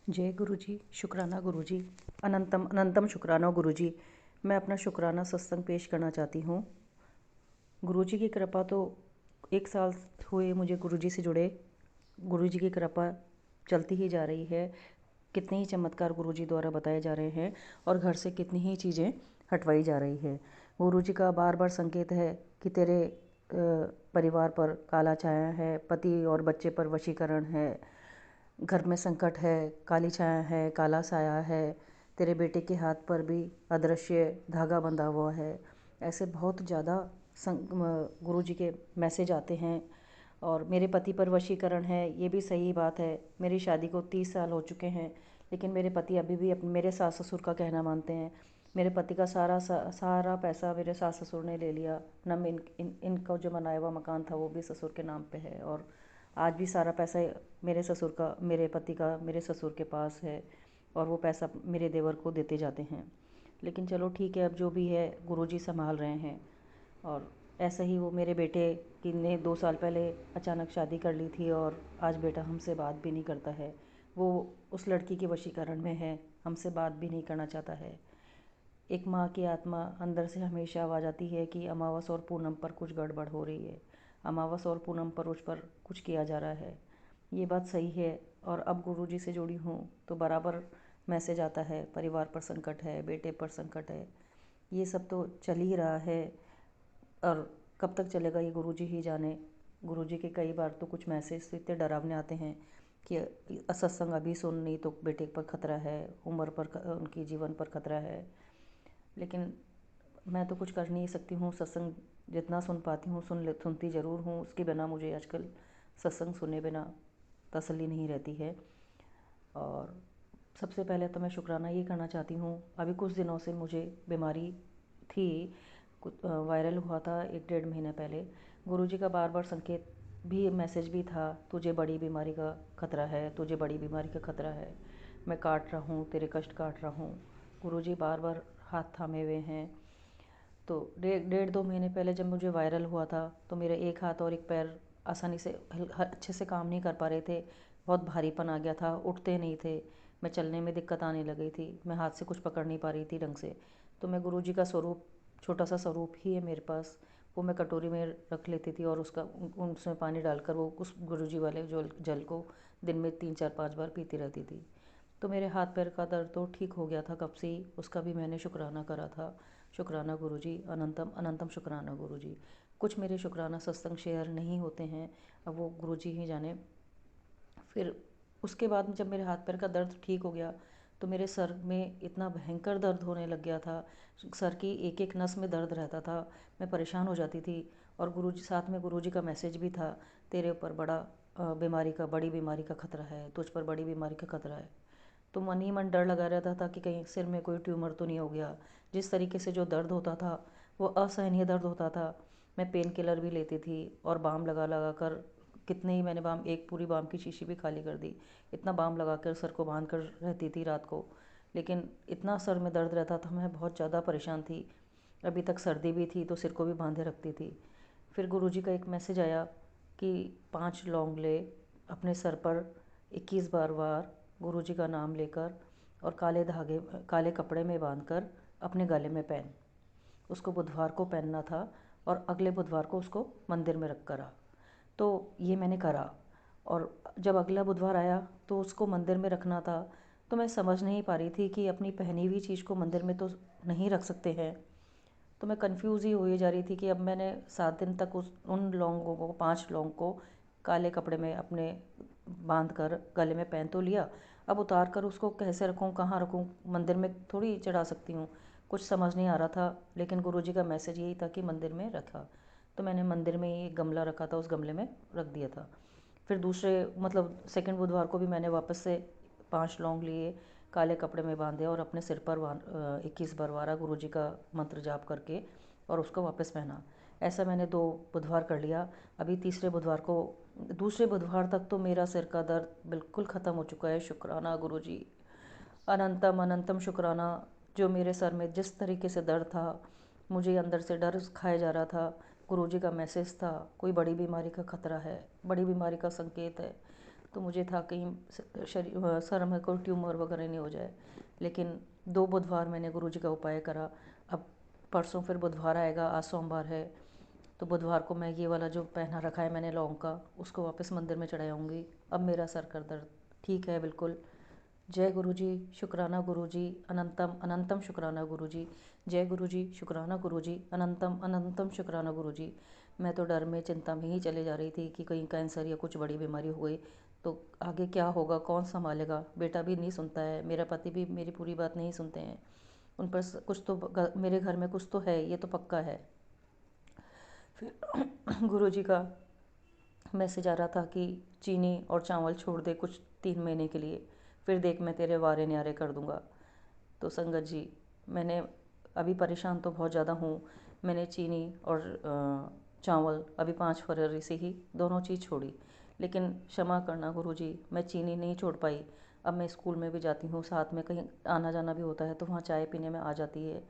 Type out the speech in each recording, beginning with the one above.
जय गुरु जी। शुक्राना गुरु जी। अनंतम अनंतम शुक्राना गुरु जी। मैं अपना शुक्राना सत्संग पेश करना चाहती हूँ। गुरु जी की कृपा तो 1 साल हुए मुझे गुरु जी से जुड़े। गुरु जी की कृपा चलती ही जा रही है। कितने ही चमत्कार गुरु जी द्वारा बताए जा रहे हैं और घर से कितनी ही चीज़ें हटवाई जा रही है। गुरु जी का बार बार संकेत है कि तेरे परिवार पर काला छाया है, पति और बच्चे पर वशीकरण है, घर में संकट है, काली छाया है, काला साया है, तेरे बेटे के हाथ पर भी अदृश्य धागा बंधा हुआ है। ऐसे बहुत ज़्यादा गुरु जी के मैसेज आते हैं। और मेरे पति पर वशीकरण है, ये भी सही बात है। मेरी शादी को 30 साल हो चुके हैं, लेकिन मेरे पति अभी भी मेरे सास ससुर का कहना मानते हैं। मेरे पति का सारा पैसा मेरे सास ससुर ने ले लिया। न इनका जो बनाया हुआ मकान था वो भी ससुर के नाम पे है, और आज भी सारा पैसा मेरे ससुर का, मेरे पति का मेरे ससुर के पास है, और वो पैसा मेरे देवर को देते जाते हैं। लेकिन चलो ठीक है, अब जो भी है गुरुजी संभाल रहे हैं। और ऐसे ही वो मेरे बेटे की ने 2 साल पहले अचानक शादी कर ली थी, और आज बेटा हमसे बात भी नहीं करता है। वो उस लड़की के वशीकरण में है, हमसे बात भी नहीं करना चाहता है। एक माँ की आत्मा अंदर से हमेशा आवाज़ आती है कि अमावस और पूनम पर कुछ गड़बड़ हो रही है, अमावस और पूनम पर उस पर कुछ किया जा रहा है। ये बात सही है। और अब गुरुजी से जुड़ी हूँ तो बराबर मैसेज आता है, परिवार पर संकट है, बेटे पर संकट है। ये सब तो चल ही रहा है, और कब तक चलेगा ये गुरुजी ही जाने। गुरुजी के कई बार तो कुछ मैसेज तो इतने डरावने आते हैं कि सत्संग अभी सुन, नहीं तो बेटे पर खतरा है, उम्र पर उनकी जीवन पर खतरा है। लेकिन मैं तो कुछ कर नहीं सकती हूँ। सत्संग जितना सुन पाती हूँ सुनती ज़रूर हूँ। उसके बिना मुझे आजकल सत्संग सुने बिना तसल्ली नहीं रहती है। और सबसे पहले तो मैं शुक्राना ये करना चाहती हूँ, अभी कुछ दिनों से मुझे बीमारी थी, कुछ वायरल हुआ था 1 डेढ़ महीने पहले। गुरुजी का बार बार संकेत भी, मैसेज भी था, तुझे बड़ी बीमारी का खतरा है, तुझे बड़ी बीमारी का खतरा है, मैं काट रहा हूँ, तेरे कष्ट काट रहा हूँ। गुरुजी बार बार हाथ थामे हुए हैं। तो 1.5 2 महीने पहले जब मुझे वायरल हुआ था तो मेरे एक हाथ और एक पैर आसानी से अच्छे से काम नहीं कर पा रहे थे। बहुत भारीपन आ गया था, उठते नहीं थे। मैं चलने में दिक्कत आने लगी थी, मैं हाथ से कुछ पकड़ नहीं पा रही थी ढंग से। तो मैं गुरुजी का स्वरूप, छोटा सा स्वरूप ही है मेरे पास, वो मैं कटोरी में रख लेती थी और उसमें पानी डालकर वो उस गुरुजी वाले जो जल को दिन में 3 4 5 बार पीती रहती थी। तो मेरे हाथ पैर का दर्द तो ठीक हो गया था कब से ही, उसका भी मैंने शुक्राना करा था। शुक्राना गुरुजी, अनंतम अनंतम शुक्राना गुरुजी। कुछ मेरे शुक्राना सत्संग शेयर नहीं होते हैं, अब वो गुरुजी ही जाने। फिर उसके बाद जब मेरे हाथ पैर का दर्द ठीक हो गया तो मेरे सर में इतना भयंकर दर्द होने लग गया था। सर की एक एक नस में दर्द रहता था, मैं परेशान हो जाती थी। और गुरुजी साथ में, गुरुजी का मैसेज भी था, तेरे ऊपर बड़ी बीमारी का खतरा है, तुझ पर बड़ी बीमारी का खतरा है। तो मन ही मन डर लगा रहता था कि कहीं सिर में कोई ट्यूमर तो नहीं हो गया। जिस तरीके से जो दर्द होता था वो असहनीय दर्द होता था। मैं पेन किलर भी लेती थी और बाम लगा लगा कर, कितने ही मैंने बाम, एक पूरी बाम की शीशी भी खाली कर दी। इतना बाम लगा कर सर को बांध कर रहती थी रात को, लेकिन इतना सर में दर्द रहता था, मैं बहुत ज़्यादा परेशान थी। अभी तक सर्दी भी थी तो सिर को भी बांधे रखती थी। फिर गुरुजी का एक मैसेज आया कि 5 लौंग ले, अपने सर पर 21 बार गुरुजी का नाम लेकर, और काले कपड़े में बांधकर अपने गले में पहन। उसको बुधवार को पहनना था और अगले बुधवार को उसको मंदिर में रख कर आ। तो ये मैंने करा, और जब अगला बुधवार आया तो उसको मंदिर में रखना था। तो मैं समझ नहीं पा रही थी कि अपनी पहनी हुई चीज़ को मंदिर में तो नहीं रख सकते हैं। तो मैं कंफ्यूज ही हुई जा रही थी कि अब मैंने 7 दिन तक उन लौंगों को, 5 लौंग को काले कपड़े में अपने बांध कर गले में पहन तो लिया, अब उतार कर उसको कैसे रखूँ, कहाँ रखूँ, मंदिर में थोड़ी चढ़ा सकती हूँ। कुछ समझ नहीं आ रहा था, लेकिन गुरुजी का मैसेज यही था कि मंदिर में रखा। तो मैंने मंदिर में ही एक गमला रखा था, उस गमले में रख दिया था। फिर दूसरे, मतलब सेकंड बुधवार को भी मैंने वापस से 5 लौंग लिए, काले कपड़े में बांधे और अपने सिर पर 21 बार गुरु जी का मंत्र जाप करके और उसको वापस पहना। ऐसा मैंने 2 बुधवार कर लिया। अभी तीसरे बुधवार को, दूसरे बुधवार तक तो मेरा सिर का दर्द बिल्कुल ख़त्म हो चुका है। शुक्राना गुरु जी, अनंतम अनंतम शुक्राना। जो मेरे सर में जिस तरीके से दर्द था, मुझे अंदर से डर खाया जा रहा था। गुरुजी का मैसेज था, कोई बड़ी बीमारी का खतरा है, बड़ी बीमारी का संकेत है। तो मुझे था कहीं सर में कोई ट्यूमर वगैरह नहीं हो जाए। लेकिन 2 बुधवार मैंने गुरुजी का उपाय करा। अब परसों फिर बुधवार आएगा, आज सोमवार है, तो बुधवार को मैं ये वाला जो पहना रखा है मैंने लौंग का, उसको वापस मंदिर में चढ़ाऊँगी। अब मेरा सर का दर्द ठीक है बिल्कुल। जय गुरुजी, शुक्राना गुरुजी, अनंतम अनंतम शुक्राना गुरुजी। जय गुरुजी, शुक्राना गुरुजी, अनंतम अनंतम शुक्राना गुरुजी। मैं तो डर में, चिंता में ही चले जा रही थी कि कहीं कैंसर या कुछ बड़ी बीमारी हो गई तो आगे क्या होगा, कौन संभालेगा। बेटा भी नहीं सुनता है, मेरा पति भी मेरी पूरी बात नहीं सुनते हैं। उन पर कुछ तो मेरे घर में कुछ तो है, ये तो पक्का है। फिर गुरुजी का मैसेज आ रहा था कि चीनी और चावल छोड़ दे कुछ 3 महीने के लिए, फिर देख मैं तेरे वारे न्यारे कर दूँगा। तो संगत जी, मैंने अभी परेशान तो बहुत ज़्यादा हूँ। मैंने चीनी और चावल अभी 5 फरवरी से ही दोनों चीज़ छोड़ी। लेकिन क्षमा करना गुरुजी, मैं चीनी नहीं छोड़ पाई। अब मैं स्कूल में भी जाती हूँ, साथ में कहीं आना जाना भी होता है तो वहाँ चाय पीने में आ जाती है,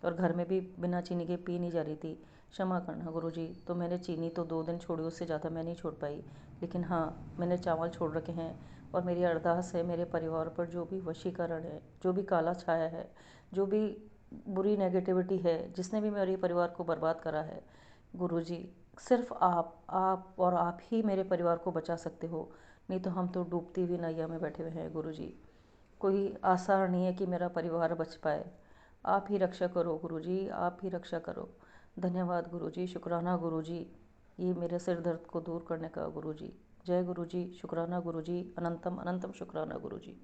और घर में भी बिना चीनी के पी नहीं जा रही थी। क्षमा करना गुरुजी। तो मैंने चीनी तो 2 दिन छोड़ी, उससे ज़्यादा मैं नहीं छोड़ पाई। लेकिन हाँ, मैंने चावल छोड़ रखे हैं। और मेरी अरदास है मेरे परिवार पर, जो भी वशीकरण है, जो भी काला छाया है, जो भी बुरी नेगेटिविटी है, जिसने भी मेरे परिवार को बर्बाद करा है, गुरुजी सिर्फ आप और आप ही मेरे परिवार को बचा सकते हो। नहीं तो हम तो डूबती हुई नैया में बैठे हुए हैं गुरुजी। कोई आसार नहीं है कि मेरा परिवार बच पाए। आप ही रक्षा करो गुरुजी, आप ही रक्षा करो। धन्यवाद गुरुजी, शुक्राना गुरुजी, ये मेरे सिर दर्द को दूर करने का गुरुजी। जय गुरुजी, शुक्राना गुरुजी, अनंतम अनंतम शुक्राना गुरुजी।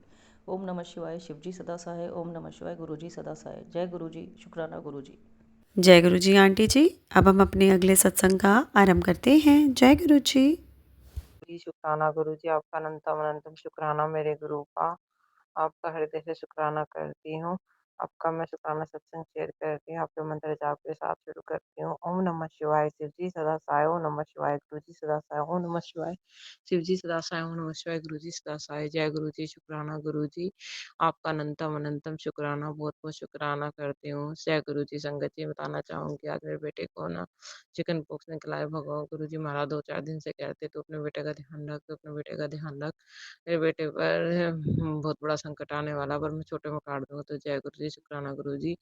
ओम नमः शिवाय, शिवजी सदा सहाय। ओम नमः शिवाय, गुरुजी सदा सहाय। जय गुरुजी, शुक्राना गुरुजी। जय गुरु जी आंटी जी। अब हम अपने अगले सत्संग का आरंभ करते हैं। जय गुरु जी। जी, शुक्राना गुरु जी, आपका अनंतम अनंतम शुक्राना मेरे गुरु का। आपका हृदय से शुक्राना करती हूँ। आपका मैं शुक्राना सत्संग शेयर करती हूँ, आपके मंत्र जाप के साथ शुरू करती हूँ। ओम नमः शिवाय, शिव जी सदा साय। ओम नमः शिवाय, गुरु जी सदा साय। ओम नमः शिवाय, शिव जी सदा साय। ओम नमः शिवाय, गुरु जी सदा साय। जय गुरु जी, शुक्राना गुरु जी, आपका अनंतम अनंतम शुक्राना, बहुत बहुत शुक्राना करती हूँ। जय गुरु जी। संगत जी, बताना चाहूंगी आज मेरे बेटे को ना चिकन पॉक्स निकला है। भगवान गुरु जी महाराज 2-4 दिन से कहते तो अपने बेटे का ध्यान रख, अपने बेटे का ध्यान रख। मेरे बेटे पर बहुत बड़ा संकट आने वाला, पर मैं छोटे में काट दूंगा। तो जय गुरु जी, शुक्राना गुरु जी।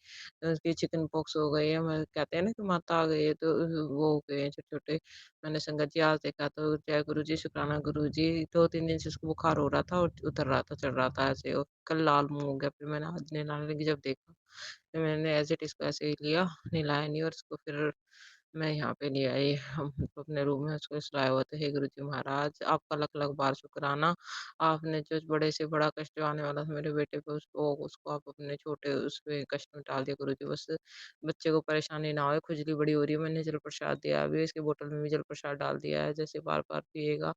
तो उसकी चिकन पॉक्स हो गई है, मैं कहते हैं ना कि माता आ गई है, तो वो हो गए हैं छोटे छोटे। मैंने संगत जी आज देखा, तो जय गुरु जी, शुक्राना गुरु जी। 2-3 दिन से उसको बुखार हो रहा था और उतर रहा था, चढ़ रहा था ऐसे, और कल लाल मुंह हो गया। फिर मैंने आज नहलाने लगी जब देखा, फिर मैंने एज इट इसको ऐसे ही लिया, नहलाया नहीं, और उसको फिर मैं यहाँ पे ले आई, हम अपने रूम में उसको सुलाया हुआ था। हे गुरु जी महाराज, आपका लख लख बार शुक्राना। आपने जो बड़े से बड़ा कष्ट आने वाला था मेरे बेटे पे, उसको उसको आप अपने छोटे उसमें कष्ट में डाल दिया गुरु जी। बस बच्चे को परेशानी ना हो। खुजली बड़ी हो रही है, मैंने जल प्रसाद दिया अभी, इसके बोतल में भी जल प्रसाद डाल दिया है, जैसे बार बार पिएगा।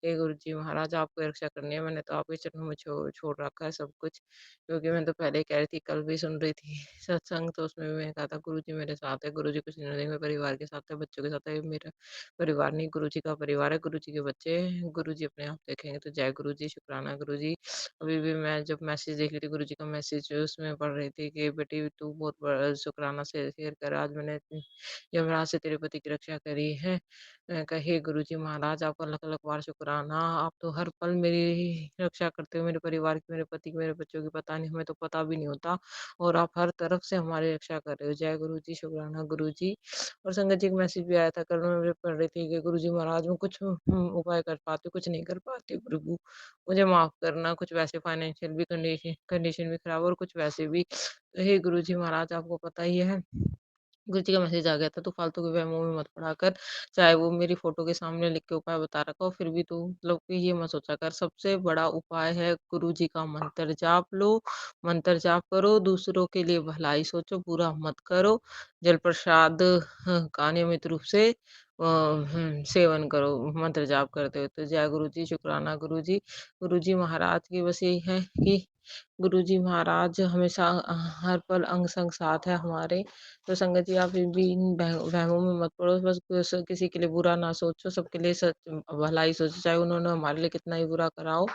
हे गुरु जी महाराज, आपको रक्षा करनी है, मैंने तो आपके चरणों में छोड़ रखा है सब कुछ। क्योंकि मैं तो पहले ही कह रही थी, कल भी सुन रही थी सत्संग, तो उसमें भी मैं कहा था गुरुजी मेरे साथ है, गुरुजी कुछ नहीं देंगे, परिवार के साथ है, बच्चों के साथ है। ये मेरा परिवार नहीं, गुरुजी का परिवार है, गुरुजी के बच्चे हैं, गुरुजी अपने आप देखेंगे। तो जय गुरुजी, शुक्राना गुरुजी। अभी भी मैं जब मैसेज देख रही थी गुरुजी का मैसेज, उसमें पढ़ रही थी कि बेटी तू बहुत बड़ा शुक्राना से शेयर कर, आज मैंने यमराज से तेरे पति की रक्षा करी है। मैं कहा, हे गुरुजी महाराज, आपका लख लख बार शुक्राना। आप तो हर पल मेरी रक्षा करते हो, मेरे परिवार की, मेरे पति की, मेरे बच्चों की। पता नहीं, हमें तो पता भी नहीं होता, और आप हर तरफ से हमारी रक्षा कर रहे हो। जय गुरु जी, शुक्राना गुरु जी। और संगत जी, एक मैसेज भी आया था कल, मैं पढ़ रही थी कि गुरु जी महाराज, मैं कुछ उपाय कर पाती हूँ, कुछ नहीं कर पाती प्रभु, मुझे माफ करना। कुछ वैसे फाइनेंशियल भी कंडीशन कंडीशन भी खराब, और कुछ वैसे भी। हे गुरु जी महाराज, आपको पता ही है, गुरु जी का मैसेज आ गया था, तो फालतू के वहमों में मत पड़ा कर। चाहे वो मेरी फोटो के सामने लिख के उपाय बता रखा हो, फिर भी तू मतलब कि ये मत सोचा कर। सबसे बड़ा उपाय है गुरु जी का मंत्र जाप लो, मंत्र जाप करो, दूसरों के लिए भलाई सोचो, बुरा मत करो। जल प्रसाद का नियमित रूप से सेवन करो मंत्र जाप करते हो। तो जय गुरु जी, शुक्राना गुरु जी। गुरु जी महाराज की बस यही है कि गुरुजी महाराज हमेशा हर पल अंग-संग साथ है हमारे। तो संगत जी आप भी इन वहमों में मत पड़ो, बस किसी के लिए बुरा ना सोचो, सबके लिए सच भला ही सोचो, चाहे उन्होंने हमारे लिए कितना ही बुरा करा हो।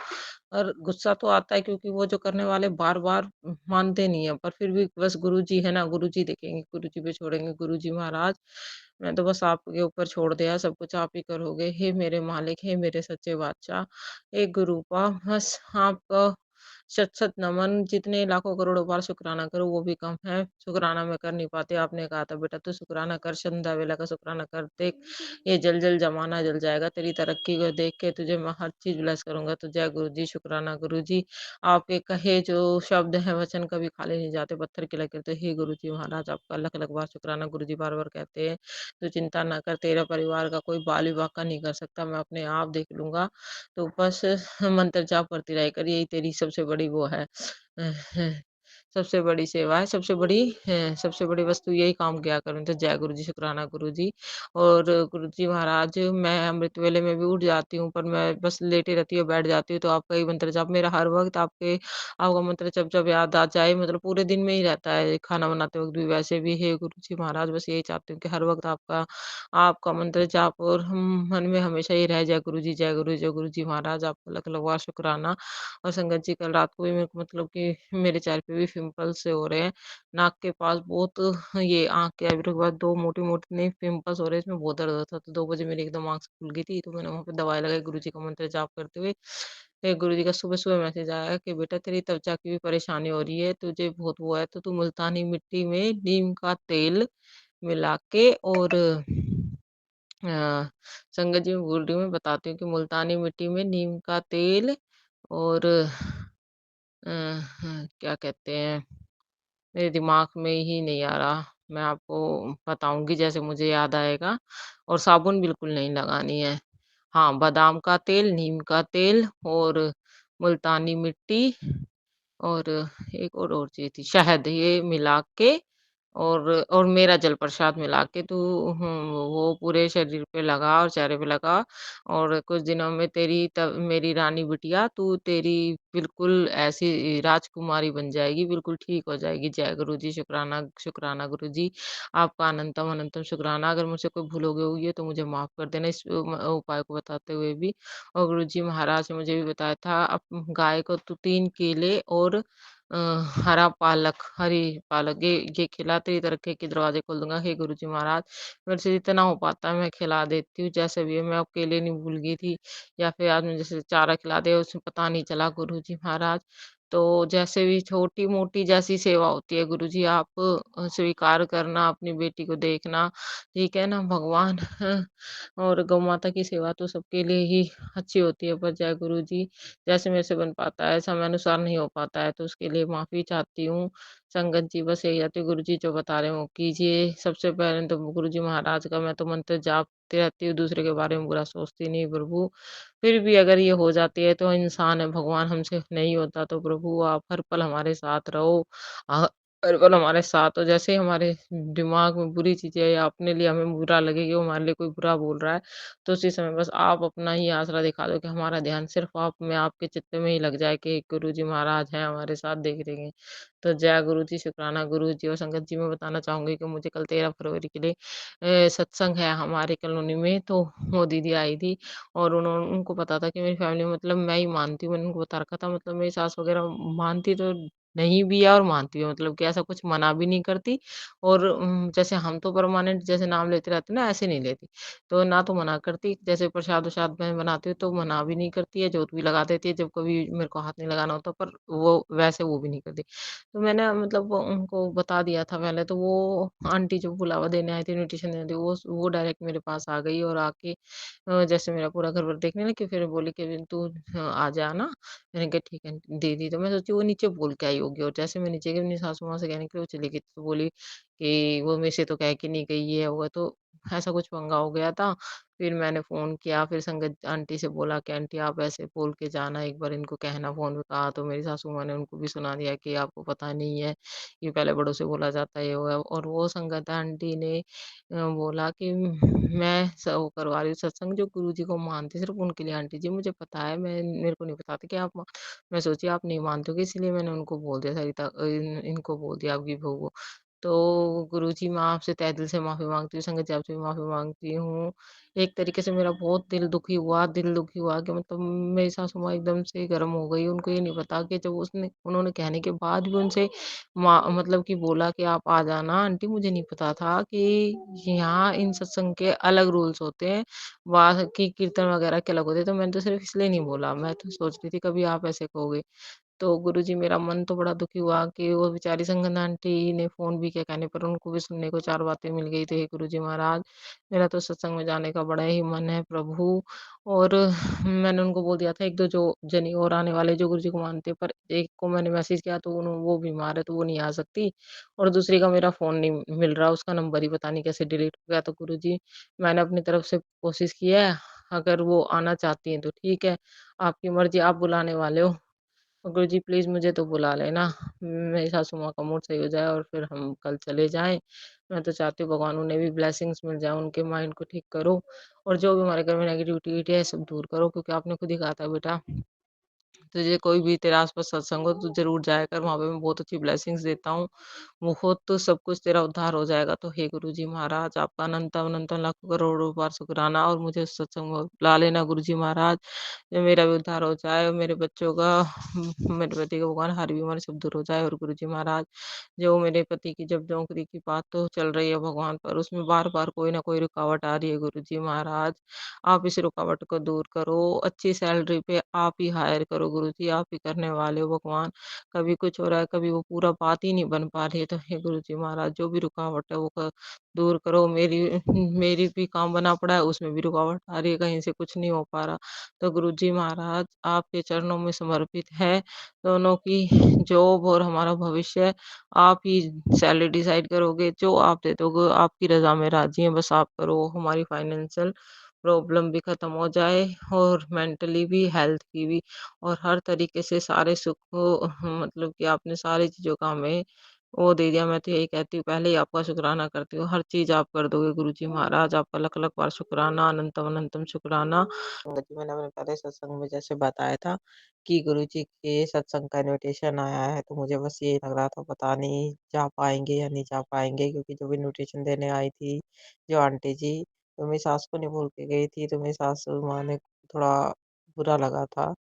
और गुस्सा तो आता है क्योंकि वो जो करने वाले बार-बार मानते नहीं है, पर फिर भी बस गुरुजी है ना, गुरुजी देखेंगे, गुरुजी पे छोड़ेंगे, गुरुजी महाराज मैं तो बस आपके ऊपर छोड़ दिया, सब कुछ आप ही करोगे। हे मेरे मालिक, हे मेरे सच्चे बादशाह, हे गुरूपा बस आपका शत-शत नमन, जितने लाखों करोड़ों बार शुकराना करो वो भी कम है। शुकराना मैं कर नहीं पाती, आपने कहा था बेटा तू शुकराना कर, संध्या वेला का शुकराना कर देख, ये जल-जल ज़माना जल जाएगा, तेरी तरक्की को देख के तुझे मैं हर चीज़ ब्लेस करूँगा। तो जय गुरु जी, शुकराना गुरु जी, आपके कहे जो शब्द हैं, वचन कभी खाली नहीं जाते, पत्थर की लकीर तो हे गुरु जी महाराज आपका अलग-अलग बार शुकराना। गुरु जी बार-बार कहते हैं, "तू चिंता ना कर, तेरा परिवार का कोई बाल-विवाह नहीं कर सकता, मैं अपने आप देख लूँगा।" तो बस मंत्र जाप करती रहा कर, यही तेरी सबसे बड़ी वो है सबसे बड़ी सेवा है, सबसे बड़ी वस्तु यही काम किया करूँ। तो जय गुरु जी, शुकराना गुरु जी। और गुरु जी महाराज मैं अमृत वेले में भी उठ जाती हूँ, पर मैं बस लेटी रहती हूँ, बैठ जाती हूँ, तो आपका ही मंत्र जाप मेरा हर वक़्त आपका मंत्र जब याद आ जाए, मतलब पूरे दिन में ही रहता है, खाना बनाते वक़्त भी, वैसे भी। हे गुरु जी महाराज बस यही चाहती हूँ कि हर वक़्त आपका आपका मंत्र जाप और हम मन में हमेशा ही रहे। जय गुरु जी, जय गुरु, जय गुरु जी महाराज आपका लख-लख बार शुकराना। और संगत जी कल रात को भी मेरे को मतलब कि मेरे चेहरे पे भी पिंपल्स से हो रहे हैं। नाक के पास बहुत ये आँख के आईब्रो के पास 2 मोटी-मोटी नहीं पिंपल्स हो रहे हैं, इसमें बहुत दर्द होता था। तो 2 बजे मेरी एकदम आँख खुल गई थी, तो मैंने वहाँ पे दवाई लगाई गुरु जी का मंत्र जाप करते हुए। फिर गुरु जी का सुबह-सुबह मैसेज आया कि बेटा तेरी त्वचा की भी परेशानी हो रही है, तुझे बहुत वो है, तो तू मुल्तानी मिट्टी में नीम का तेल मिला के और अ, संगत जी मैं भूल रही हूँ, मैं बताती हूँ कि मुल्तानी मिट्टी में नीम का तेल और क्या कहते हैं, मेरे दिमाग में ही नहीं आ रहा। मैं आपको बताऊँगी जैसे मुझे याद आएगा और साबुन बिल्कुल नहीं लगानी है। हाँ, बादाम का तेल, नीम का तेल और मुल्तानी मिट्टी और एक और चीज़ थी शहद, ये मिला के और मेरा जल प्रसाद मिला के तू वो पूरे शरीर पे लगा और चेहरे पे लगा और कुछ दिनों में मेरी रानी बिटिया तू तेरी बिल्कुल ऐसी राजकुमारी बन जाएगी, बिल्कुल ठीक हो जाएगी। जय गुरु जी, शुकराना शुकराना गुरु जी, आपका अनंतम अनंतम शुकराना। अगर मुझसे कोई भूल हो गई होगी है तो मुझे माफ़ कर देना इस उपाय को बताते हुए भी। और गुरु जी महाराज ने मुझे भी बताया था गाय को तू 3 केले और अ, हरी पालक ये खिला तेरी तरक्की के दरवाज़े खोल दूँगा। हे गुरुजी महाराज, मेरे से जितना हो पाता है मैं खिला देती हूँ, जैसे भी है मैं अब केले नहीं भूल गई थी या फिर आज मैं जैसे चारा खिला दिया उसमें पता नहीं चला गुरुजी महाराज। तो जैसे भी छोटी-मोटी जैसी सेवा होती है गुरुजी आप स्वीकार करना, अपनी बेटी को देखना, ठीक है ना? भगवान और गौ माता की सेवा तो सबके लिए ही अच्छी होती है, पर जय गुरुजी जैसे मेरे से बन पाता है, समय अनुसार नहीं हो पाता है, तो उसके लिए माफ़ी चाहती हूँ। संगत जी बस यही चाहती हूँ गुरुजी जो बता रहे हो कीजिए। सबसे पहले तो गुरुजी महाराज का मैं तो मंत्र जापती रहती हूँ, दूसरे के बारे में बुरा सोचती नहीं प्रभु। फिर भी अगर ये हो जाती है तो इंसान है, भगवान हमसे नहीं होता तो प्रभु आप हर पल हमारे साथ रहो। अ, हर पल हमारे साथ हो। जैसे ही हमारे दिमाग में बुरी चीज़ें या अपने लिए हमें बुरा लगे कि वो हमारे लिए कोई बुरा बोल रहा है, तो उसी समय बस आप अपना ही आसरा दिखा दो कि हमारा ध्यान सिर्फ़ आप में, आपके चित्त में ही लग जाए कि गुरुजी महाराज हैं हमारे साथ देख रहे हैं। तो जय गुरुजी, शुकराना गुरुजी और संगत जी मैं बताना चाहूँगी कि मुझे कल 13 फरवरी के लिए सत्संग है हमारे कॉलोनी में, तो वो दीदी आई थी और उनको पता था कि मेरी फैमिली में मतलब मैं ही मानती हूँ, मैंने उनको बता रखा था मतलब मेरी सास वग़ैरह मानती तो नहीं भी है और मानती भी है मतलब कि ऐसा कुछ मना भी नहीं करती और जैसे हम तो परमानेंट जैसे नाम लेते रहते हैं ना, ऐसे नहीं लेती। तो ना तो मना करती, जैसे प्रसाद-वसाद मैं बनाती हूँ तो मना भी नहीं करती है, जोत भी लगा देती है जब कभी मेरे को हाथ नहीं लगाना होता, पर वो वैसे वो भी नहीं करती। तो मैंने मतलब उनको बता दिया था पहले, तो वो आंटी जो बुलावा देने आई थी, इन्विटेशन देने, वो डायरेक्ट मेरे पास आ गई और आके जैसे मेरा पूरा घर-वर देखने लगी, फिर बोली कि तू आ जाना। मैंने कहा ठीक है दीदी, तो मैं सोची वो नीचे बोल के आई होगी और जैसे मैं नीचे गई अपनी सासू माँ से कहने के लिए वो चली गई, तो बोली कि वो मेरे से तो कह के नहीं गई, ये होगा तो ऐसा कुछ पंगा हो गया था। फिर मैंने फ़ोन किया, फिर संगत आंटी से बोला कि आंटी आप ऐसे बोल के जाना, एक बार इनको कहना फ़ोन पे कहा तो मेरी सासू माँ ने उनको भी सुना दिया कि आपको पता नहीं है, ये पहले बड़ों से बोला जाता है ये वो है और वो संगत आंटी ने बोला कि मैं वो करवा रही हूँ सत्संग जो गुरुजी को मानते सिर्फ़ उनके लिए आंटी जी मुझे पता है, मेरे को नहीं पता था कि आप मैं सोची आप नहीं मानते होगे इसलिए मैंने उनको बोल दिया सरिता इनको बोल दिया आपकी बहू को। तो गुरुजी मैं आपसे तहे दिल से माफ़ी माँगती हूँ, संगत जी आपसे भी माफ़ी माँगती हूँ। एक तरीके से मेरा बहुत दिल दुखी हुआ कि मतलब मेरी सासू माँ एकदम से गर्म हो गई। उनको ये नहीं पता कि जब उन्होंने कहने के बाद भी उनसे मतलब कि बोला कि आप आ जाना आंटी मुझे नहीं पता था कि यहाँ इन सत्संग के अलग रूल्स होते हैं, वहाँ की कीर्तन वगैरह के अलग होते हैं, तो मैंने तो सिर्फ़ इसलिए नहीं बोला। मैं तो सोच रही थी कभी आप ऐसे कहोगे। तो गुरुजी मेरा मन तो बड़ा दुखी हुआ कि वो बेचारी संगन आंटी ने फ़ोन भी किया कहने पर उनको भी सुनने को 4 बातें मिल गई थी। हे गुरुजी महाराज, मेरा तो सत्संग में जाने का बड़ा ही मन है प्रभु और मैंने उनको बोल दिया था 1-2 जो जनी और आने वाले जो गुरुजी को मानते हैं, पर एक को मैंने मैसेज किया तो वो बीमार है तो वो नहीं आ सकती और दूसरी का मेरा फ़ोन नहीं मिल रहा, उसका नंबर ही पता नहीं कैसे डिलीट हो गया। तो गुरुजी मैंने अपनी तरफ से कोशिश की है, अगर वो आना चाहती हैं तो ठीक है, आपकी मर्ज़ी आप बुलाने वाले हो। गुरुजी प्लीज़ मुझे तो बुला लेना। मेरी सासू माँ का मूड सही हो जाए और फिर हम कल चले जाएँ। मैं तो चाहती हूँ भगवान उन्हें भी ब्लेसिंग्स मिल जाए, उनके माइंड को ठीक करो और जो भी हमारे घर में नेगेटिविटी है सब दूर करो क्योंकि आपने खुद ही कहा था बेटा तुझे कोई भी तेरा आस-पास सत्संग हो तो ज़रूर जाया कर, वहाँ पे मैं बहुत अच्छी ब्लेसिंग्स देता हूँ। बहुत तो सब कुछ तेरा उद्धार हो जाएगा। तो हे गुरुजी महाराज आपका अनंत-अनंत लाखों करोड़ों बार शुकराना और मुझे उस सत्संग में बुला लेना गुरुजी महाराज। जो मेरा भी उद्धार हो जाए और मेरे बच्चों का मेरे पति का भगवान हर बीमारी सब दूर हो जाए और गुरुजी महाराज जो मेरे पति की जब नौकरी की बात तो चल रही है भगवान पर उसमें बार-बार कोई न कोई रुकावट आ रही है गुरुजी महाराज। आप इस रुकावट को दूर करो, अच्छी सैलरी पे आप ही हायर करो गुरुजी, आप ही करने वाले हो भगवान। कभी कुछ हो रहा है, कभी वो पूरा बात ही नहीं बन पा रही है, तो हे गुरुजी महाराज जो भी रुकावट है वो दूर करो। मेरी मेरी भी काम बना पड़ा है, उसमें भी रुकावट आ रही है, कहीं से कुछ नहीं हो पा रहा। तो गुरुजी महाराज आपके चरणों में समर्पित है, दोनों की जॉब और हमारा भविष्य आप ही सैलरी डिसाइड करोगे, जो आप दे दोगे आपकी रज़ा में राज़ी हैं, बस आप करो। हमारी फाइनेंशियल प्रॉब्लम भी खत्म हो जाए और मेंटली भी, हेल्थ की भी और हर तरीके से सारे सुख को मतलब कि आपने सारी चीज़ों का हमें वो दे दिया। मैं तो यही कहती हूँ पहले ही आपका शुक्राना करती हूँ, हर चीज़ आप कर दोगे गुरुजी महाराज, आपका लख-लख बार शुक्राना, अनंतम अनंतम शुक्राना। जी, मैंने अपने पहले सत्संग में जैसे बताया था कि गुरुजी के सत्संग का इन्विटेशन आया है, तो मुझे बस यही लग रहा था पता नहीं जा पाएँगे या नहीं जा पाएँगे क्योंकि जब इन्विटेशन देने आई थी जो आंटी जी तो मेरी सास को नहीं बोल के गई थी, तो मेरी सासू माँ ने थोड़ा बुरा लगा था।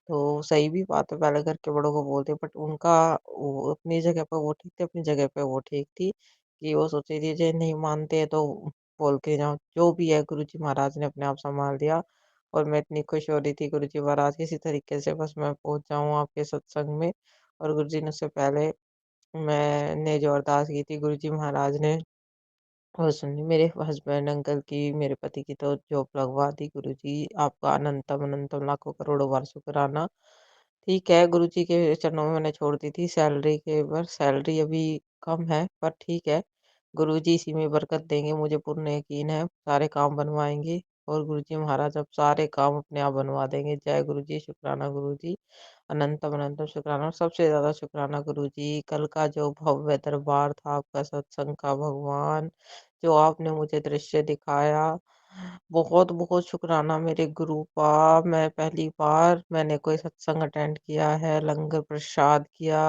तो सही भी बात है, पहले घर के बड़ों को बोलते बट उनका वो अपनी जगह पे वो ठीक थे, अपनी जगह पे वो ठीक थी, कि वो सोच रही थी जे नहीं मानते हैं तो बोल के जाओ। जो भी है गुरुजी महाराज ने अपने आप सँभाल दिया और मैं इतनी खुश हो रही थी गुरुजी महाराज किसी तरीके से बस मैं पहुँच जाऊँ आपके सत्संग में और गुरुजी ने उससे पहले मैंने जो अरदास की थी गुरुजी महाराज ने और सुनिए मेरे हस्बैंड अंकल की मेरे पति की तो जॉब लगवा दी गुरुजी आपका अनंतम अनंतम लाखों करोड़ों बार शुक्राना। ठीक है गुरुजी के चरणों में मैंने छोड़ दी थी सैलरी के पर सैलरी अभी कम है पर ठीक है। गुरुजी इसी में बरकत देंगे मुझे पूर्ण यकीन है सारे काम बनवाएँगे और गुरुजी महाराज अब सारे काम अपने आप बनवा देंगे। जय गुरुजी शुक्राना गुरुजी। अनंतम अनंतम शुक्राना और सबसे ज़्यादा शुक्राना गुरुजी कल का जो भव्य दरबार था आपका सत्संग का भगवान जो आपने मुझे दृश्य दिखाया, बहुत-बहुत शुकराना मेरे गुरु का। मैं पहली बार मैंने कोई सत्संग अटेंड किया है, लंगर प्रसाद किया,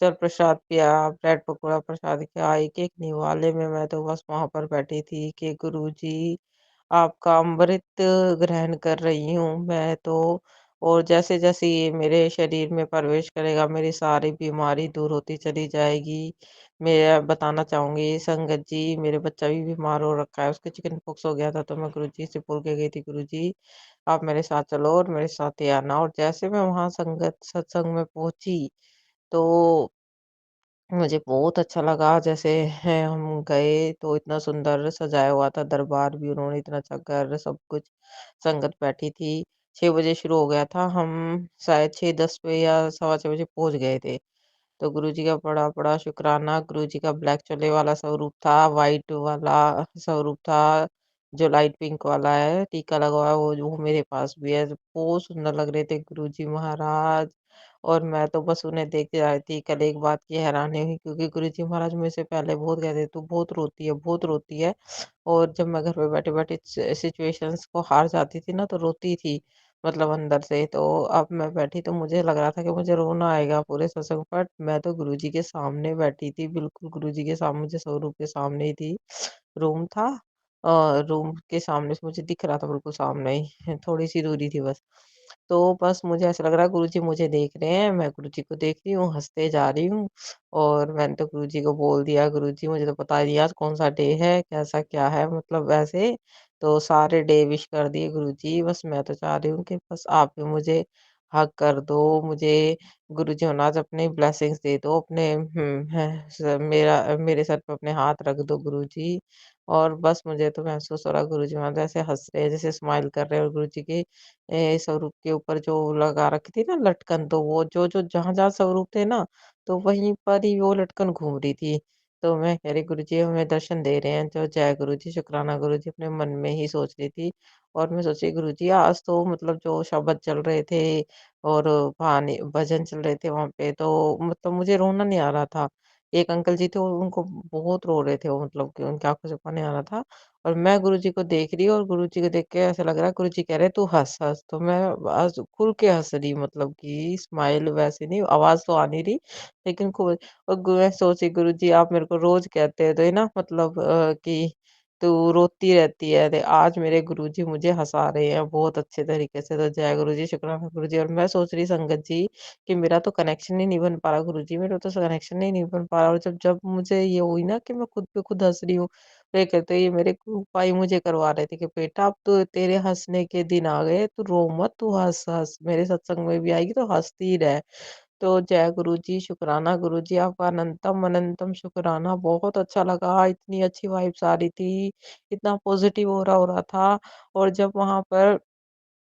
जल प्रसाद पिया, ब्रेड पकौड़ा प्रसाद किया, एक-एक निवाले में मैं तो बस वहाँ पर बैठी थी कि गुरुजी आपका अमृत ग्रहण कर रही हूँ मैं तो और जैसे-जैसे ये मेरे शरीर में प्रवेश करेगा, मेरी सारी बीमारी दूर होती चली जाएगी। मैं बताना चाहूँगी संगत जी, मेरे बच्चा भी बीमार हो रखा है, उसको चिकन पॉक्स हो गया था, तो मैं गुरुजी से बोल के गई थी, "गुरुजी, आप मेरे साथ चलो और मेरे साथ ही आना।" और जैसे मैं वहाँ संगत सत्संग में पहुँची, तो मुझे बहुत अच्छा लगा जैसे हैं हम गए तो इतना सुंदर सजाया हुआ था दरबार भी उन्होंने इतना अच्छा कर सब कुछ संगत बैठी थी 6 बजे शुरू हो गया था हम शायद 6:10 पे या सवा 6 बजे पहुंच गए थे तो गुरुजी का बड़ा-बड़ा शुकराना। गुरुजी का ब्लैक चोले वाला स्वरूप था, व्हाइट वाला स्वरूप था, जो लाइट पिंक वाला है, टीका लगा हुआ है वो मेरे पास भी है। बहुत सुंदर लग रहे थे गुरुजी महाराज। और मैं तो बस उन्हें देख के आई थी। कल एक बात की हैरानी हुई, क्योंकि गुरुजी महाराज मुझसे पहले बहुत कहते, "तू बहुत रोती है, बहुत रोती है।" और जब मैं घर पे बैठे-बैठे सिचुएशंस को हार जाती थी ना, तो रोती थी, मतलब अंदर से। तो अब मैं बैठी तो मुझे लग रहा था कि मुझे रोना आएगा पूरे सत्संग, बट मैं तो गुरुजी के सामने बैठी थी, बिल्कुल गुरुजी के सामने, मुझे स्वरूप के सामने ही थी। रूम था, रूम के सामने से मुझे दिख रहा था, बिल्कुल सामने ही, थोड़ी-सी दूरी थी बस। तो बस मुझे ऐसा लग रहा है गुरुजी मुझे देख रहे हैं, मैं गुरुजी को देख रही हूँ, हँसते जा रही हूँ। और मैंने तो गुरुजी को बोल दिया, "गुरुजी मुझे तो पता नहीं आज कौन-सा डे है, कैसा क्या है?" मतलब वैसे। तो सारे डे विश कर दिए गुरुजी, बस मैं तो चाह रही हूँ कि बस आप भी मुझे हग कर दो, मुझे गुरुजी महाराज अपनी ब्लेसिंग्स दे दो, अपने हैं स मेरे सर पे अपने हाथ रख दो गुरुजी। और बस मुझे तो महसूस हो रहा है गुरुजी महाराज ऐसे हँस रहे हैं, जैसे स्माइल कर रहे हैं, और गुरुजी के स्वरूप के ऊपर जो लगा रखी थी ना लटकन, तो वो जो जहाँ-जहाँ स्वरूप थे ना, तो वहीं पर ही वो लटकन घूम रही थी। तो मैं कह रही गुरुजी हमें दर्शन दे रहे हैं, तो जय गुरुजी, शुक्राना गुरुजी, अपने मन में ही सोच रही थी। और मैं सोची गुरुजी आज तो मतलब जो शब्द चल रहे थे और कहानी भजन चल रहे थे वहाँ पे, तो मतलब मुझे रोना नहीं आ रहा था। एक अंकल जी थे, वो उनको बहुत रो रहे थे, वो मतलब कि उनकी आँखों से पानी आ रहा था। और मैं गुरुजी को देख रही हूँ, और गुरुजी को देख के ऐसा लग रहा है गुरुजी कह रहे हैं तू हँस हँस। तो मैं आज खुल के हँस रही, मतलब कि स्माइल वैसे नहीं, आवाज़ तो आ नहीं रही, लेकिन खूब। और मैं सोची गुरुजी आप मेरे को रोज़ कहते हो, तो ये ना मतलब कि तू रोती रहती है, ते आज मेरे गुरुजी मुझे हँसा रहे हैं बहुत अच्छे तरीके से। तो जय गुरुजी, शुक्राना गुरुजी। और मैं सोच रही संगत जी कि मेरा तो कनेक्शन ही नहीं बन पा रहा गुरुजी, मेरा तो कनेक्शन ही नहीं बन पा रहा। और जब जब मुझे ये हुई ना कि मैं खुद पे खुद हँस रही हूँ, तो ये कहते ये मेरे फूफाई मुझे करवा रहे थे कि बेटा अब तो तेरे हँसने के दिन आ गए, तू रो मत, तू हँस हँस, मेरे सत्संग में भी आएगी तो हँसती रह। तो जय गुरुजी, शुक्राना गुरुजी, आपका अनंतम अनंतम शुक्राना। बहुत अच्छा लगा, इतनी अच्छी वाइब्स आ रही थी, इतना पॉजिटिव हो रहा था। और जब वहाँ पर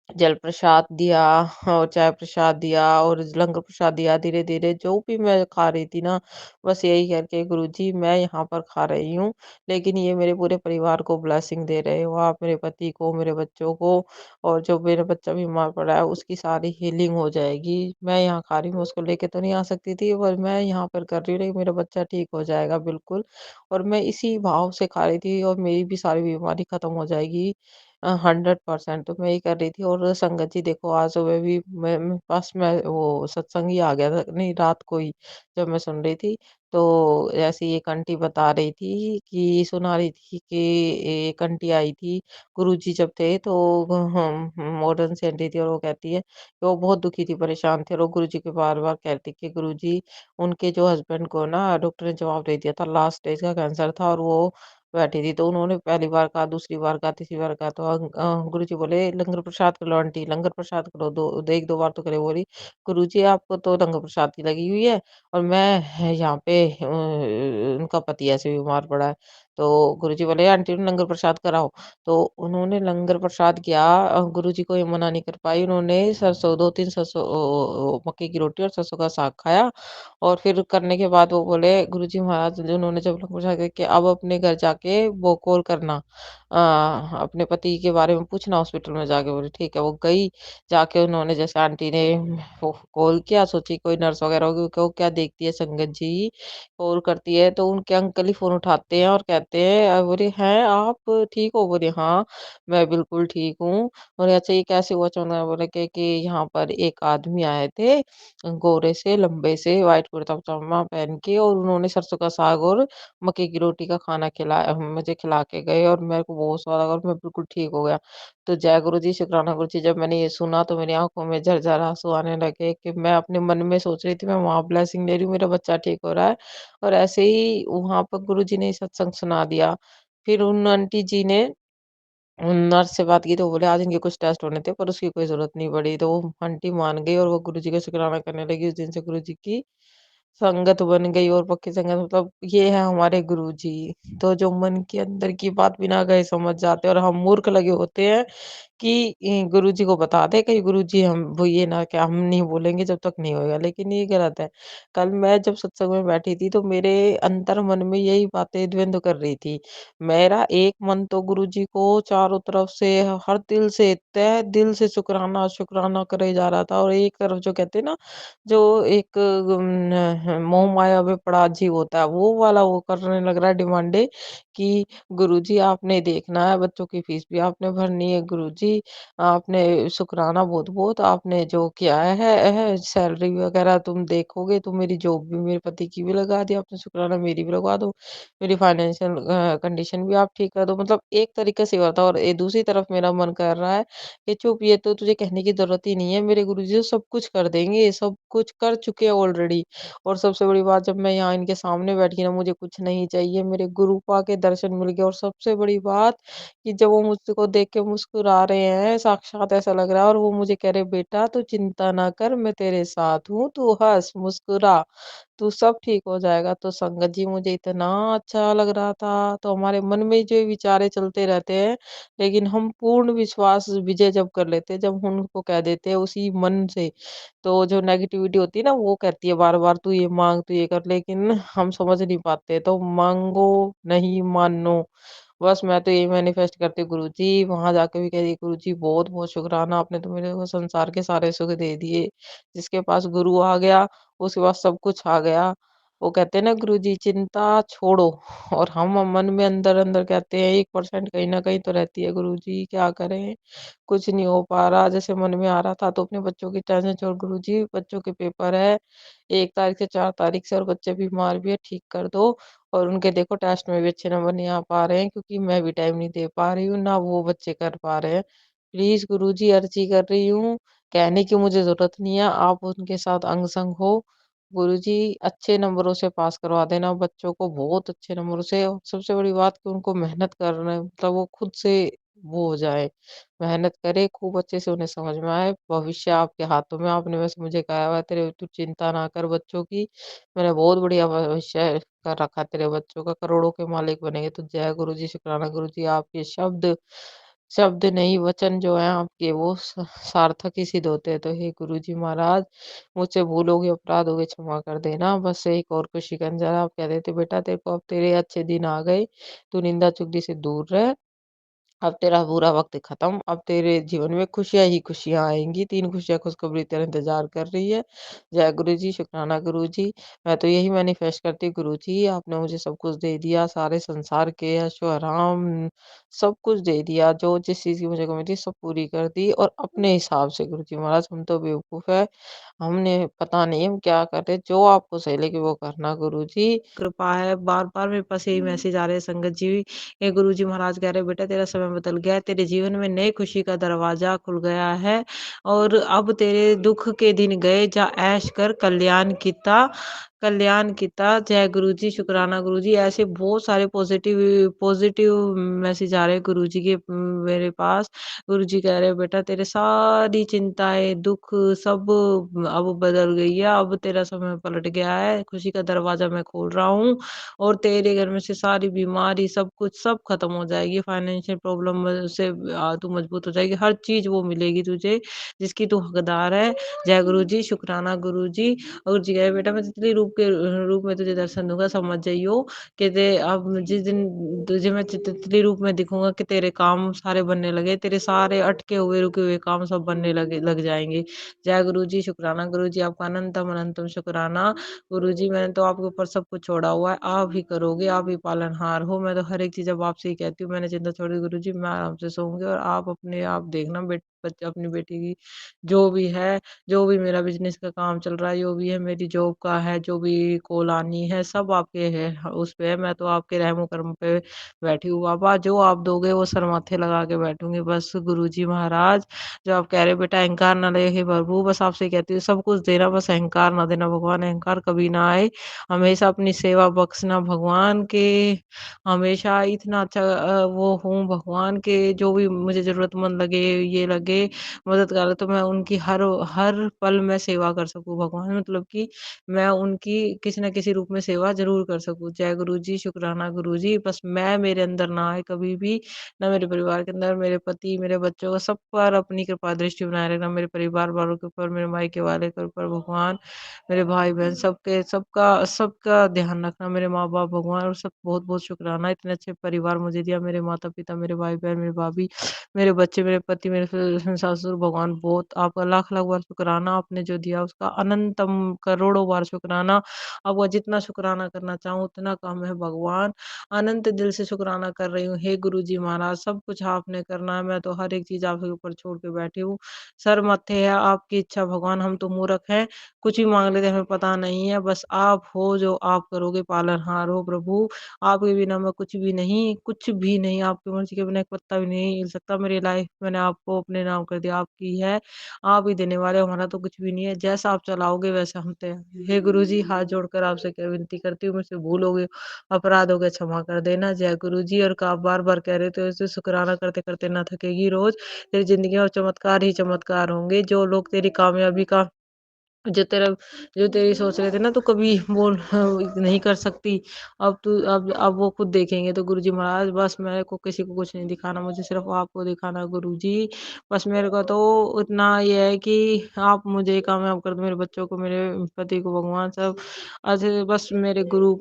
जल प्रसाद दिया और चाय प्रसाद दिया और लंगर प्रसाद दिया, धीरे-धीरे जो भी मैं खा रही थी ना, बस यही करके गुरुजी मैं यहाँ पर खा रही हूँ, लेकिन ये मेरे पूरे परिवार को ब्लेसिंग दे रहे हो आप, मेरे पति को, मेरे बच्चों को। और जो मेरा बच्चा बीमार पड़ा है उसकी सारी हीलिंग हो जाएगी। मैं यहाँ खा रही हूँ, उसको लेके तो नहीं आ सकती थी, पर मैं यहाँ पर कर रही हूँ, लेकिन मेरा बच्चा ठीक हो जाएगा बिल्कुल। और मैं इसी भाव से खा रही थी, और मेरी भी सारी बीमारी खत्म हो जाएगी। 100% तो मैं यही कर रही थी। और संगत जी देखो आज सुबह भी मैं बस मैं वो सत्संग ही आ गया था, नहीं रात को ही जब मैं सुन रही थी, तो ऐसे ही एक आंटी बता रही थी कि सुना रही थी कि एक आंटी आई थी गुरुजी जब थे, तो हम मॉडर्न से आंटी थी, और वो कहती है कि वो बहुत दुखी थी, परेशान थे, और वो गुरुजी के बार बार कहती कि गुरुजी उनके जो हस्बैंड को ना डॉक्टर ने जवाब दे दिया था, लास्ट स्टेज का कैंसर था, और वो बैठी थी। तो उन्होंने पहली बार कहा, दूसरी बार कहा, तीसरी बार कहा, तो गुरुजी बोले लंगर प्रसाद कर लो आंटी, लंगर प्रसाद करो। 1-2 बार तो करे बोली, गुरुजी आपको तो लंगर प्रसाद की लगी हुई है, और मैं यहाँ पे उनका पति ऐसे बीमार पड़ा है। तो गुरुजी बोले आंटी ने लंगर प्रसाद कराओ। तो उन्होंने लंगर प्रसाद किया, गुरुजी को ये मना नहीं कर पाई, उन्होंने सरसों 2-3 सरसों मक्के की रोटी और सरसों का साग खाया। और फिर करने के बाद वो बोले गुरुजी महाराज जो उन्होंने जब पूछा कि अब अपने घर जाके वो कॉल करना, अपने पति के बारे में पूछना हॉस्पिटल में जाके। बोले ठीक है, वो गई, जाके उन्होंने जैसे आंटी ने वो कॉल किया, सोची कोई नर्स वगैरह होगी, क्यों क्या देखती है संगत जी, कॉल करती है तो उनके अंकल ही फोन उठाते हैं और कहते हैं बोले हैं आप ठीक हो? बोले हाँ मैं बिल्कुल ठीक हूँ। और अच्छा ये कैसे हुआ? चौना बोले कि यहाँ पर एक आदमी आए थे गोरे से, लंबे से, व्हाइट कुर्ता पजामा पहन के, और उन्होंने सरसों का साग और मक्के की रोटी का खाना खिलाया, मुझे खिला के गए, और मेरे को बहुत स्वाद लगा और मैं बिल्कुल ठीक हो गया। तो जय गुरु जी, शुक्राना गुरु जी, जब मैंने ये सुना तो मेरी आँखों में झरझर आँसू आने लगे कि मैं अपने मन में सोच रही थी मैं वहाँ ब्लेसिंग ले रही हूँ, मेरा बच्चा ठीक हो रहा है। और ऐसे ही वहाँ पर गुरु जी ने सत्संग सुना दिया। फिर उन आंटी जी ने नर्स से बात की, तो वो बोले आज इनके कुछ टेस्ट होने थे, पर उसकी कोई ज़रूरत नहीं पड़ी। तो वो आंटी मान गई और वो गुरुजी का शुकराना करने लगी। उस दिन से गुरुजी की संगत बन गई, और पक्की संगत, मतलब ये है हमारे गुरुजी। तो जो मन के अंदर की बात बिना कहे समझ जाते हैं, और हम मूर्ख लगे होते हैं कि गुरुजी को बता दें, कहीं गुरुजी हम वो ये ना कि हम नहीं बोलेंगे जब तक नहीं होएगा, लेकिन ये गलत है। कल मैं जब सत्संग में बैठी थी तो मेरे अंतर मन में यही बातें द्वंद्व कर रही थी। मेरा एक मन तो गुरुजी को चारों तरफ से हर दिल से तहे दिल से शुकराना, शुकराना करे जा रहा था, और एक तरफ जो कहते हैं ना, जो एक मोह माया में पड़ा जीव होता है, वो वाला वो करने लग रहा है डिमांडें कि गुरुजी आपने देखना है, बच्चों की फीस भी आपने भरनी है, गुरुजी आपने शुकराना बहुत-बहुत, आपने जो किया है सैलरी वगैरह तुम देखोगे तो मेरी जॉब भी मेरे पति की भी लगा दी आपने, शुकराना मेरी भी लगवा दो, मेरी फाइनेंशियल कंडीशन भी आप ठीक कर दो। मतलब एक तरीके से हुआ था, और दूसरी तरफ मेरा मन कर रहा है कि चुप, ये तो तुझे कहने की ज़रूरत ही नहीं है, मेरे गुरुजी तो सब कुछ कर देंगे, सब कुछ कर चुके हैं ऑलरेडी। और सबसे बड़ी बात, जब मैं यहाँ इनके सामने बैठी ना, मुझे कुछ नहीं चाहिए, मेरे गुरु के दर्शन मिल गए, और सबसे बड़ी बात कि जब वो मुझको देख के मुस्कुरा रहे हैं, साक्षात ऐसा लग रहा है, और वो मुझे कह रहे, बेटा तू चिंता ना कर, मैं तेरे साथ हूँ, तू हँस, मुस्कुरा, तू सब ठीक हो जाएगा। तो संगत जी, मुझे इतना अच्छा लग रहा था, तो हमारे मन में जो ये विचारे चलते रहते हैं, लेकिन हम पूर्ण विश्वास विजय जब कर लेते हैं, जब हम उनको कह देते हैं उसी मन से, तो जो नेगेटिविटी होती है ना, वो कहती है बार-बार तू ये माँग, तू ये कर, लेकिन हम समझ नहीं पाते। तो माँगो नहीं मानो। बस मैं तो यही मैनिफेस्ट करती हूँ, गुरुजी वहाँ जाके भी कह रही, गुरुजी बहुत-बहुत शुकराना, आपने तो मेरे को संसार के सारे सुख दे दिए। जिसके पास गुरु आ गया, उसके पास सब कुछ आ गया। वो कहते हैं ना, गुरुजी चिंता छोड़ो, और हम मन में अंदर-अंदर कहते हैं 1% कहीं न कहीं तो रहती है, गुरुजी क्या करें? कुछ नहीं हो पा रहा। जैसे मन में आ रहा था, तो अपने बच्चों की टेंशन छोड़, गुरुजी बच्चों के पेपर है 1 तारीख से 4 तारीख से, और बच्चे बीमार भी है, ठीक कर दो। और उनके देखो टेस्ट में भी अच्छे नंबर नहीं आ पा रहे हैं, क्योंकि मैं भी टाइम नहीं दे पा रही हूँ, ना वो बच्चे कर पा रहे हैं। प्लीज़ गुरुजी अर्ज़ी कर रही हूँ, कहने की मुझे ज़रूरत नहीं है, आप उनके साथ अंग-संग हो। गुरुजी अच्छे नंबरों से पास करवा देना बच्चों को, बहुत अच्छे नंबरों से, और सबसे बड़ी बात कि उनको मेहनत करना, मतलब वो खुद से वो हो जाए, मेहनत करे, खूब अच्छे से उन्हें समझ में आए। भविष्य आपके हाथों में, आपने वैसे मुझे कहा हुआ है, तेरे तू चिंता ना कर बच्चों की, मैंने बहुत बढ़िया भविष्य कर रखा है तेरे बच्चों का, करोड़ों के मालिक बनेंगे। तो जय गुरुजी, शुक्राना गुरुजी, आपके शब्द शब्द नहीं, वचन जो हैं आपके, वो सार्थक ही सिद्ध होते हैं। तो हे गुरुजी महाराज, मुझसे भूल हो गई, अपराध हो गए, क्षमा कर देना। बस एक और खुशी का अंजारा, आप कह देते, बेटा तेरे को अब तेरे अच्छे दिन आ गए, तू निंदा चुगली से दूर रह, अब तेरा बुरा वक़्त खत्म, अब तेरे जीवन में खुशियाँ ही खुशियाँ आएँगी, 3 खुशियाँ खुशखबरी तेरा इंतज़ार कर रही है। जय गुरुजी, शुकराना गुरुजी। मैं तो यही मैनिफेस्ट करती हूँ, गुरुजी आपने मुझे सब कुछ दे दिया, सारे संसार के ऐशो-आराम सब कुछ दे दिया, जो जिस चीज़ की मुझे कमी थी सब पूरी कर दी, और अपने हिसाब से। गुरुजी महाराज, हम तो बेवकूफ़ हैं, हमने पता नहीं हम क्या कर रहे, जो आपको सही लगे वो करना गुरुजी। कृपा है, बार-बार मेरे पास यही मैसेज आ रहे हैं संगत जी, ये गुरुजी महाराज कह रहे हैं, बेटा तेरा समय बदल गया है, तेरे जीवन में नई खुशी का दरवाजा खुल गया है, और अब तेरे दुख के दिन गए, जा ऐश कर, कल्याण किता। जय गुरुजी, शुकराना गुरुजी। ऐसे बहुत सारे पॉजिटिव पॉजिटिव मैसेज आ रहे हैं गुरुजी के मेरे पास। गुरुजी कह रहे हैं, बेटा तेरे सारी चिंताएं दुख सब अब बदल गई है, अब तेरा समय पलट गया है, खुशी का दरवाजा मैं खोल रहा हूँ, और तेरे घर में से सारी बीमारी सब कुछ सब खत्म हो जाएगी, फाइनेंशियल प्रॉब्लम से तू मजबूत हो जाएगी, हर चीज़ वो मिलेगी तुझे जिसकी तू हकदार है। जय गुरु जी, शुकराना गुरु जी। और जी कहे, बेटा मैं तितली रूप में तुझे दर्शन दूँगा, समझ जाइयो कि ते अब जिस दिन तुझे मैं तितली रूप में दिखूँगा कि तेरे काम सारे बनने लगे, तेरे सारे अटके हुए, रुके हुए काम सब बनने लग जाएँगे। जय गुरु जी, शुकराना गुरु जी, आपका अनंतम अनंतम शुकराना। गुरुजी मैंने तो आपके ऊपर सब कुछ छोड़ा हुआ है, आप ही करोगे, आप ही पालनहार हो। मैं तो हर एक चीज़ अब आपसे ही कहती हूँ, मैंने चिंता छोड़ी गुरुजी, मैं आराम से सोऊँगी, और आप अपने आप देखना अपनी बेटी की जो भी है, जो भी मेरा बिज़नेस का काम चल रहा है, जो भी है मेरी जॉब का है, जो भी कॉल आनी है, सब आपके है उस पे है। मैं तो आपके रहमो करम पे बैठी हूँ बाबा, जो आप दोगे वो सर माथे लगा के बैठूँगी। बस गुरुजी महाराज, जो आप कह रहे हो बेटा अहंकार ना ले हे प्रभु, बस आपसे कहती हूँ सब कुछ देना, बस अहंकार ना देना भगवान, अहंकार कभी ना आए। हमेशा अपनी सेवा बख्शना भगवान के, हमेशा इतना अच्छा वो हूँ भगवान के, जो भी मुझे ज़रूरतमंद लगे, ये लगे सके, मदद करें, तो मैं उनकी हर हर पल मैं सेवा कर सकूँ भगवान, मतलब कि मैं उनकी किसी न किसी रूप में सेवा ज़रूर कर सकूँ। जय गुरु जी, शुक्राना गुरु जी। बस मैं मेरे अंदर ना आए कभी भी, ना मेरे परिवार के अंदर, मेरे पति, मेरे बच्चों को, सब पर अपनी कृपा दृष्टि बनाए रखना, मेरे परिवार वालों के ऊपर, मेरे मायके वाले के ऊपर भगवान, मेरे भाई-बहन सबके सबका सबका ध्यान रखना, मेरे माँ-बाप भगवान, और सब बहुत-बहुत शुक्राना इतने अच्छे परिवार मुझे दिया, मेरे माता-पिता, मेरे भाई-बहन, मेरे भाभी, मेरे बच्चे, मेरे पति, मेरे सास-ससुर, भगवान बहुत आपका लाख-लाख बार शुक्राना, आपने जो दिया उसका अनंतम करोड़ों बार शुक्राना। आपका जितना शुक्राना करना चाहूँ उतना कम है भगवान। अनंत दिल से शुक्राना कर रही हूँ। हे गुरुजी महाराज, सब कुछ आपने करना है, मैं तो हर एक चीज़ आपके ऊपर छोड़ के बैठी हूँ। सर मत्थे है आपकी इच्छा भगवान, हम तो मूर्ख हैं, कुछ भी माँग लेते हैं, हमें पता नहीं है, बस आप हो जो आप करोगे, पालनहार हो प्रभु। आपके बिना मैं कुछ भी नहीं, आपकी मर्ज़ी के बिना एक पत्ता भी नहीं हिल सकता। मेरी लाइफ़ मैंने आपको अपने नाम कर दिया, आपकी है, आप ही देने वाले हो, हमारा तो कुछ भी नहीं है। जैसा आप चलाओगे वैसा हम तैयार हैं। हे गुरुजी, हाथ जोड़कर आपसे क्या विनती करती हूँ, मुझसे भूल हो गई, अपराध हो गया, क्षमा कर देना। जय गुरुजी। और आप बार-बार कह रहे थे ऐसे शुक्राना करते-करते ना थकेगी रोज़, तेरी ज़िंदगी में चमत्कार ही चमत्कार होंगे। जो लोग तेरी कामयाबी का जो तेरा जो तेरी सोच रहे थे ना, तू कभी वो नहीं कर सकती, अब वो खुद देखेंगे। तो गुरुजी महाराज, बस मेरे को किसी को कुछ नहीं दिखाना, मुझे सिर्फ़ आपको दिखाना है गुरुजी। बस मेरे को तो इतना ये है कि आप मुझे कामयाब कर दो, मेरे बच्चों को, मेरे पति को भगवान सब। ऐसे बस मेरे गुरु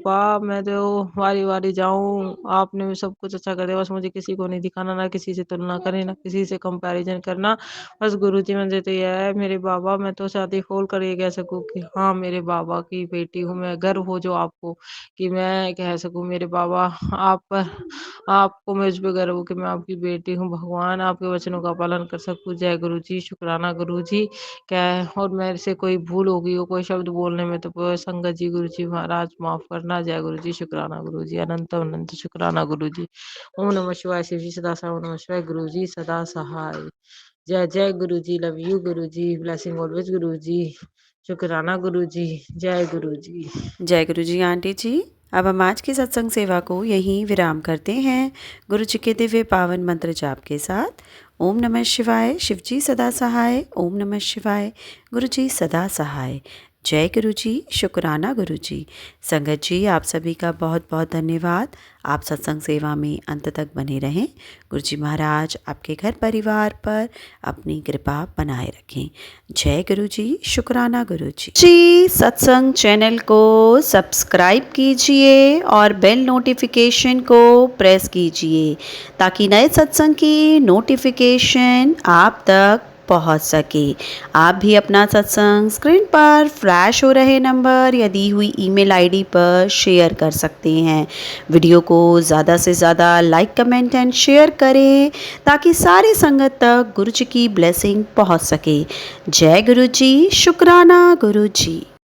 मैं तो बारी-बारी जाऊँ, आपने भी सब कुछ अच्छा कर दिया, बस मुझे किसी को नहीं दिखाना, ना किसी से तुलना करनी, ना किसी से कंपैरिज़न करना। बस गुरुजी मुझे तो ये है, मेरे बाबा, मैं तो छाती खोल कर ये कह सकूँ कि हाँ, मेरे बाबा की बेटी हूँ मैं, गर्व हो जो आपको कि मैं कह सकूँ मेरे बाबा, आप पर आपको मुझ पे गर्व हो कि मैं आपकी बेटी हूँ, भगवान आपके वचनों का पालन कर सकूँ। जय गुरुजी, शुक्राना गुरुजी। क्या है, और मेरे से कोई भूल हो गई हो कोई शब्द बोलने में, तो संगत जी, गुरुजी महाराज माफ़ करना। जय गुरुजी, शुक्राना गुरुजी, अनंत शुक्राना गुरुजी। ओम नमः शिवाय, शिव जी सदा सहाय, ओम नमः शिवाय, गुरुजी सदा सहाय। जय जय Guruji, love you Guruji, blessing always Guruji, शुक्राना गुरुजी, जय गुरुजी। जय गुरु जी आंटी जी। अब हम आज की सत्संग सेवा को यहीं विराम करते हैं गुरु जी के दिव्य पावन मंत्र जाप के साथ। ओम नमः शिवाय, शिव जी सदा सहाय। ओम नमः शिवाय, गुरु जी सदा सहाय। जय गुरु जी, शुक्राना गुरु जी। संगत जी, आप सभी का बहुत बहुत धन्यवाद। आप सत्संग सेवा में अंत तक बने रहें। गुरु जी महाराज आपके घर परिवार पर अपनी कृपा बनाए रखें। जय गुरु जी, शुक्राना गुरु जी। सत्संग चैनल को सब्सक्राइब कीजिए और बेल नोटिफिकेशन को प्रेस कीजिए ताकि नए सत्संग की नोटिफिकेशन आप तक पहुंच सके। आप भी अपना सत्संग स्क्रीन पर फ्लैश हो रहे नंबर या दी हुई ईमेल आईडी पर शेयर कर सकते हैं। वीडियो को ज़्यादा से ज़्यादा लाइक, कमेंट एंड शेयर करें ताकि सारी संगत तक गुरु जी की ब्लेसिंग पहुंच सके। जय गुरु जी, शुक्राना गुरु जी।